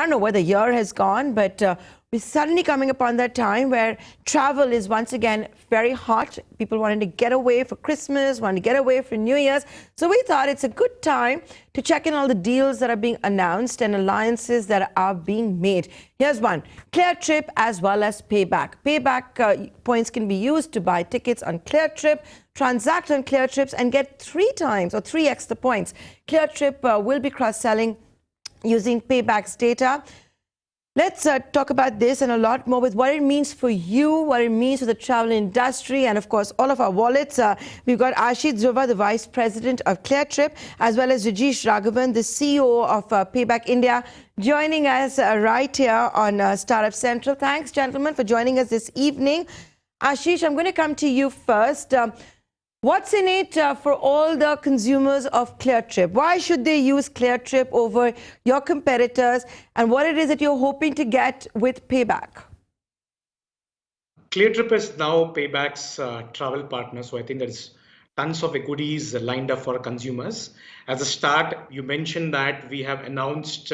don't know where the year has gone, but we're suddenly coming upon that time where travel is once again very hot. People wanting to get away for Christmas, wanting to get away for New Year's. So we thought it's a good time to check in all the deals that are being announced and alliances that are being made. Here's one: Cleartrip as well as Payback. Payback points can be used to buy tickets on Cleartrip, transact on Cleartrips, and get 3 times or 3x the points. Cleartrip will be cross-selling using Payback's data. Let's talk about this and a lot more with what it means for you, what it means for the travel industry, and of course, all of our wallets. We've got Ashish Dhruva, the Vice President of Cleartrip, as well as Rijish, Raghavan, the CEO of Payback India, joining us right here on Startup Central. Thanks, gentlemen, for joining us this evening. Ashish, I'm going to come to you first. What's in it for all the consumers of Cleartrip? Why should they use Cleartrip over your competitors, and what it is that you're hoping to get with Payback? Cleartrip is now Payback's travel partner, so I think there's tons of goodies lined up for consumers. As a start, you mentioned that we have announced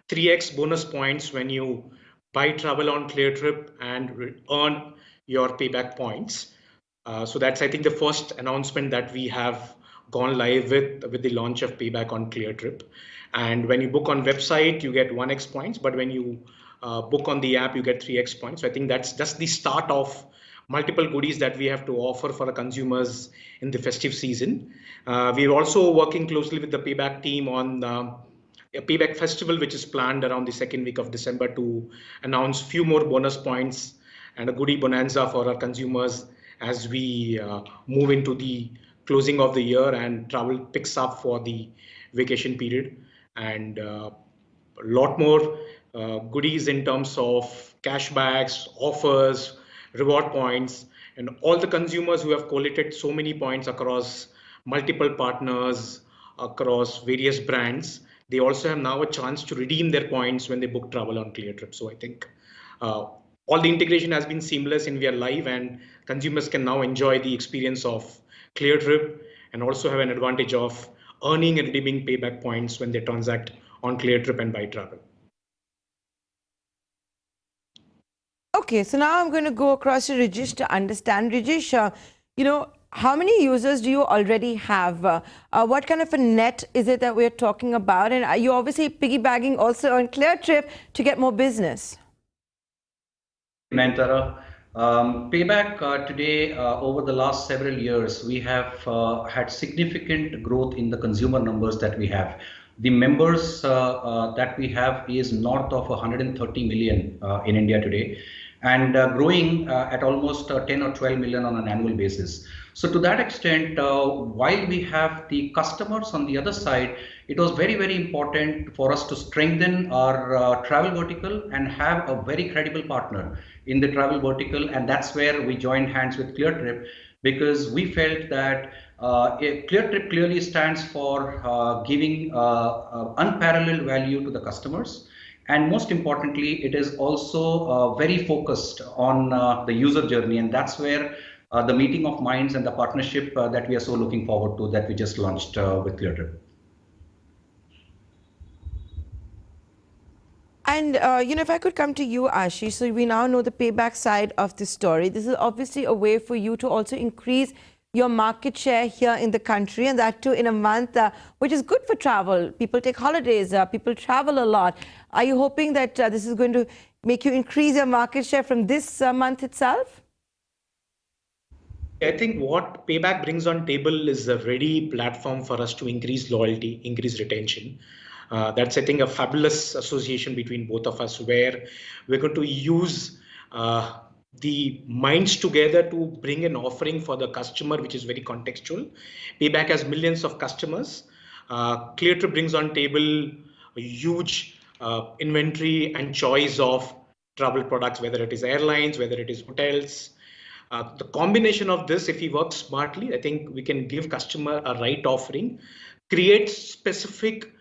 3x bonus points when you buy travel on Cleartrip and earn your Payback points. So that's, I think, the first announcement that we have gone live with the launch of Payback on Cleartrip. And when you book on website, you get 1x points, but when you book on the app, you get 3x points. So I think that's just the start of multiple goodies that we have to offer for the consumers in the festive season. We're also working closely with the Payback team on a Payback Festival, which is planned around the second week of December, to announce few more bonus points and a goodie bonanza for our consumers as we move into the closing of the year and travel picks up for the vacation period, and a lot more goodies in terms of cashbacks, offers, reward points, and all the consumers who have collated so many points across multiple partners, across various brands, they also have now a chance to redeem their points when they book travel on Cleartrip. So I think all the integration has been seamless and we are live, and consumers can now enjoy the experience of Cleartrip and also have an advantage of earning and redeeming Payback points when they transact on Cleartrip and buy travel. Okay, so now I'm going to go across to Rijish to understand. Rijish, how many users do you already have? What kind of a net is it that we're talking about? And are you obviously piggybacking also on Cleartrip to get more business? Nayantara, Payback today, over the last several years, we have had significant growth in the consumer numbers that we have. The members that we have is north of 130 million in India today, and growing at almost 10 or 12 million on an annual basis. So to that extent, while we have the customers on the other side, it was very, very important for us to strengthen our travel vertical and have a very credible partner in the travel vertical. And that's where we joined hands with Cleartrip, because we felt that Cleartrip clearly stands for giving unparalleled value to the customers. And most importantly, it is also very focused on the user journey. And that's where the meeting of minds and the partnership that we are so looking forward to, that we just launched with Cleartrip. And, if I could come to you, Ashish, so we now know the Payback side of the story. This is obviously a way for you to also increase your market share here in the country, and that too in a month, which is good for travel. People take holidays, people travel a lot. Are you hoping that this is going to make you increase your market share from this month itself? I think what Payback brings on table is a ready platform for us to increase loyalty, increase retention. That's, I think, a fabulous association between both of us, where we're going to use the minds together to bring an offering for the customer, which is very contextual. Payback has millions of customers. Cleartrip brings on table a huge inventory and choice of travel products, whether it is airlines, whether it is hotels. The combination of this, if we work smartly, I think we can give customer a right offering, create specific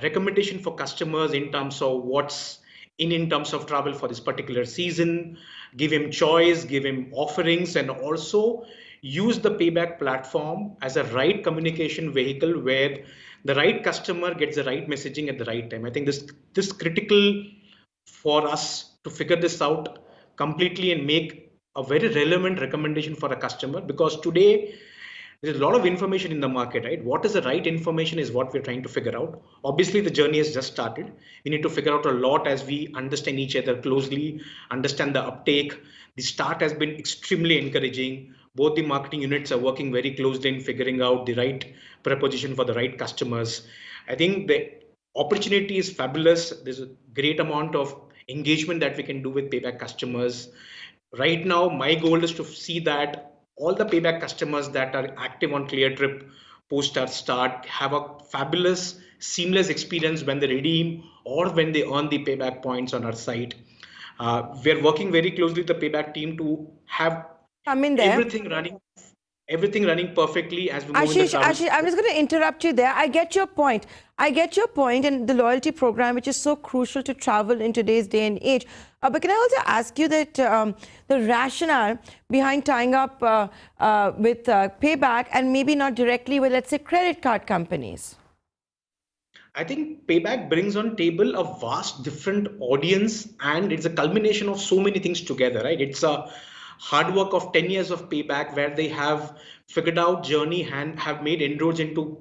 recommendation for customers in terms of what's in terms of travel for this particular season, give him choice, give him offerings, and also use the Payback platform as a right communication vehicle where the right customer gets the right messaging at the right time. I think this critical for us to figure this out completely and make a very relevant recommendation for a customer, because today there's a lot of information in the market, right? What is the right information is what we're trying to figure out. Obviously, the journey has just started. We need to figure out a lot as we understand each other closely, understand the uptake. The start has been extremely encouraging. Both the marketing units are working very closely in figuring out the right proposition for the right customers. I think the opportunity is fabulous. There's a great amount of engagement that we can do with payback customers. Right now, my goal is to see that all the payback customers that are active on Cleartrip post our start have a fabulous, seamless experience when they redeem or when they earn the payback points on our site. We're working very closely with the payback team to have Come in there. everything running perfectly as we move in the travel. Ashish, I'm just going to interrupt you there. I get your point. And the loyalty program, which is so crucial to travel in today's day and age. But can I also ask you that the rationale behind tying up with Payback and maybe not directly with, let's say, credit card companies? I think Payback brings on table a vast different audience, and it's a culmination of so many things together, right? It's a hard work of 10 years of Payback where they have figured out journey and have made inroads into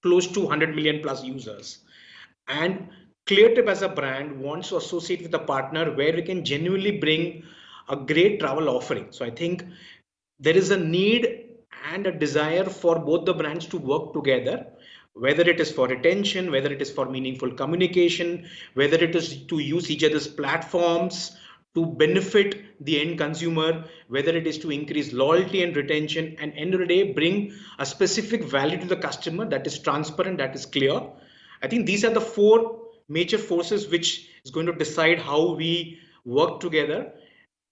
close to 100 million plus users. And Cleartrip as a brand wants to associate with a partner where we can genuinely bring a great travel offering. So I think there is a need and a desire for both the brands to work together, whether it is for retention, whether it is for meaningful communication, whether it is to use each other's platforms to benefit the end consumer, whether it is to increase loyalty and retention, and end of the day bring a specific value to the customer that is transparent, that is clear. I think these are the four major forces which is going to decide how we work together.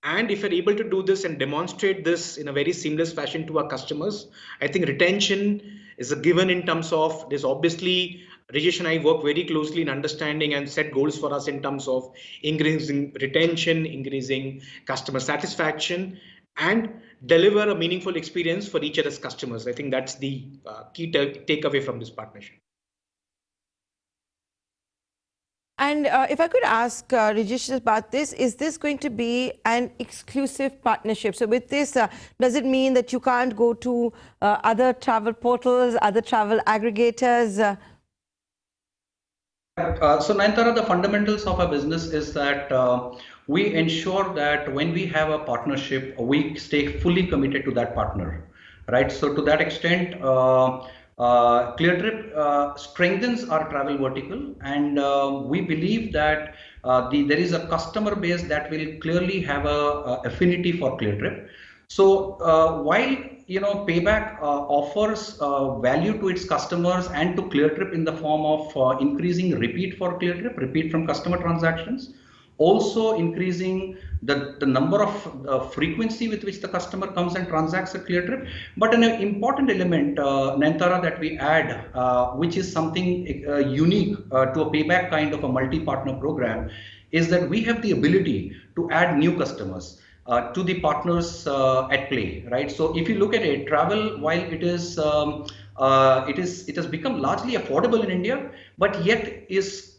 And if we're able to do this and demonstrate this in a very seamless fashion to our customers, I think retention is a given in terms of there's obviously Rijish and I work very closely in understanding and set goals for us in terms of increasing retention, increasing customer satisfaction, and deliver a meaningful experience for each other's customers. I think that's the key takeaway from this partnership. And if I could ask Rijish about this, is this going to be an exclusive partnership? So with this, does it mean that you can't go to other travel portals, other travel aggregators? So Nayantara, the fundamentals of our business is that we ensure that when we have a partnership, we stay fully committed to that partner, right? So to that extent, Cleartrip strengthens our travel vertical, and we believe that there is a customer base that will clearly have a affinity for Cleartrip. So while Payback offers value to its customers and to Cleartrip in the form of increasing repeat for Cleartrip, repeat from customer transactions, also increasing the number of frequency with which the customer comes and transacts at Cleartrip. But an important element, Nayantara, that we add, which is something unique to a Payback kind of a multi-partner program, is that we have the ability to add new customers to the partners at play, right? So if you look at it, travel, while it has become largely affordable in India, but yet is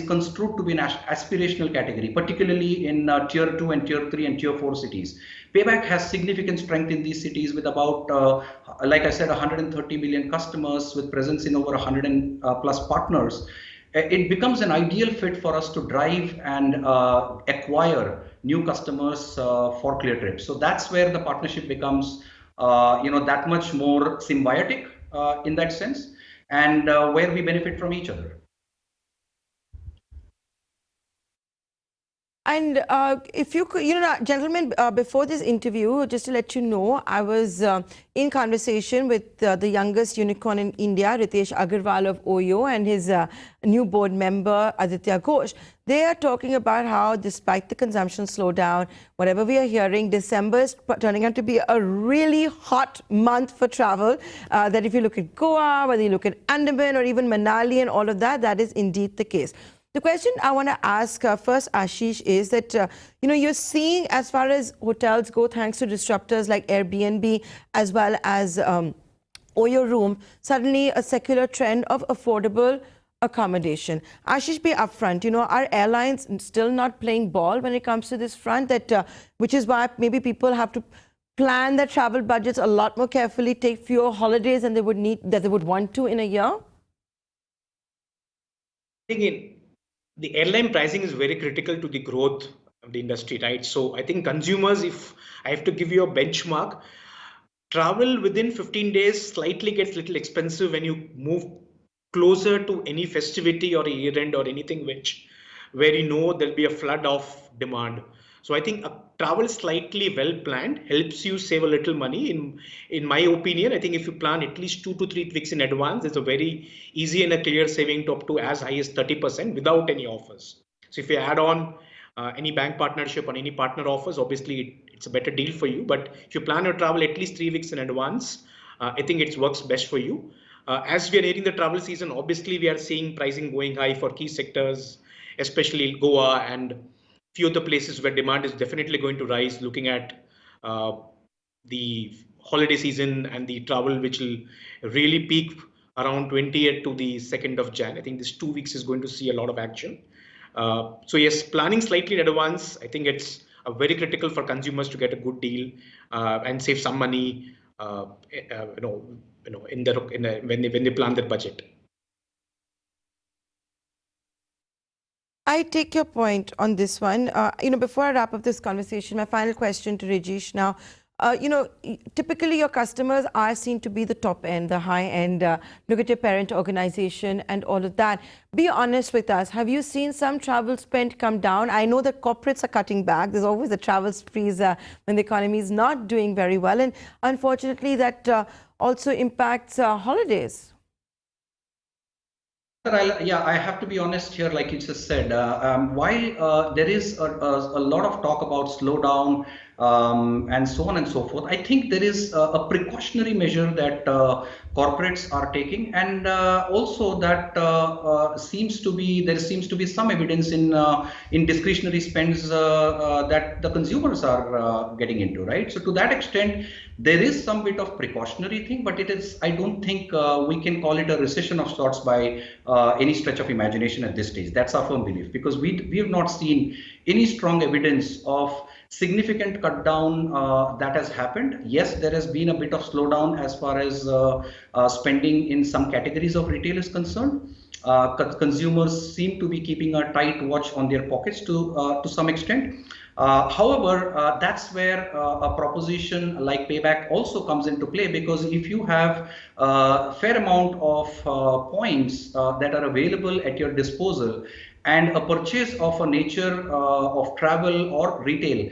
construed to be an aspirational category, particularly in tier 2 and tier 3 and tier 4 cities. Payback has significant strength in these cities with about, like I said, 130 million customers with presence in over 100 plus partners. It becomes an ideal fit for us to drive and acquire new customers for Cleartrip. So that's where the partnership becomes, that much more symbiotic in that sense, and where we benefit from each other. And if you could, gentlemen, before this interview, just to let you know, I was in conversation with the youngest unicorn in India, Ritesh Agarwal of OYO, and his new board member, Aditya Ghosh. They are talking about how, despite the consumption slowdown, whatever we are hearing, December is turning out to be a really hot month for travel. That if you look at Goa, whether you look at Andaman or even Manali and all of that, that is indeed the case. The question I want to ask first, Ashish, is that, you're seeing as far as hotels go, thanks to disruptors like Airbnb, as well as or your room, suddenly a secular trend of affordable accommodation. Ashish, be upfront. Are airlines still not playing ball when it comes to this front? Which is why maybe people have to plan their travel budgets a lot more carefully, take fewer holidays than they would want to in a year. Again, the airline pricing is very critical to the growth of the industry, right? So I think consumers, if I have to give you a benchmark, travel within 15 days slightly gets little expensive when you move closer to any festivity or a year end or anything where there'll be a flood of demand. So I think a travel slightly well planned helps you save a little money. In my opinion, I think if you plan at least 2 to 3 weeks in advance, it's a very easy and a clear saving to up to as high as 30% without any offers. So if you add on any bank partnership or any partner offers, obviously it's a better deal for you. But if you plan your travel at least 3 weeks in advance, I think it works best for you. As we are nearing the travel season, obviously we are seeing pricing going high for key sectors, especially Goa and few other places where demand is definitely going to rise, looking at the holiday season and the travel, which will really peak around 20th to the 2nd of Jan. I think this 2 weeks is going to see a lot of action. So yes, planning slightly in advance, I think it's very critical for consumers to get a good deal and save some money. When they plan their budget. I take your point on this one. Before I wrap up this conversation, my final question to Rijish now. Typically your customers are seen to be the top end, the high end. Look at your parent organization and all of that. Be honest with us. Have you seen some travel spend come down? I know that corporates are cutting back. There's always a travel sprees when the economy is not doing very well. And unfortunately, that also impacts holidays. I have to be honest here, like you just said. While there is a lot of talk about slowdown and so on and so forth, I think there is a precautionary measure that corporates are taking, and also that there seems to be some evidence in discretionary spends that the consumers are getting into, right? So to that extent, there is some bit of precautionary thing, but I don't think we can call it a recession of sorts by any stretch of imagination at this stage. That's our firm belief, because we have not seen any strong evidence of significant cut down that has happened. Yes, there has been a bit of slowdown as far as spending in some categories of retail is concerned. Consumers seem to be keeping a tight watch on their pockets to some extent. However, that's where a proposition like Payback also comes into play, because if you have a fair amount of points that are available at your disposal, and a purchase of a nature of travel or retail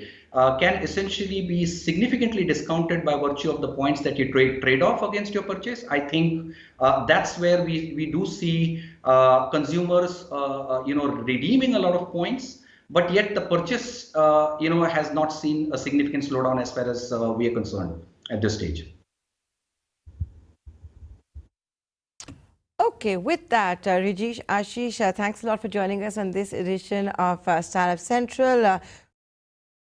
can essentially be significantly discounted by virtue of the points that you trade off against your purchase, I think that's where we do see consumers redeeming a lot of points. But yet the purchase, has not seen a significant slowdown as far as we are concerned at this stage. Okay, with that, Rijish, Ashish, thanks a lot for joining us on this edition of Startup Central.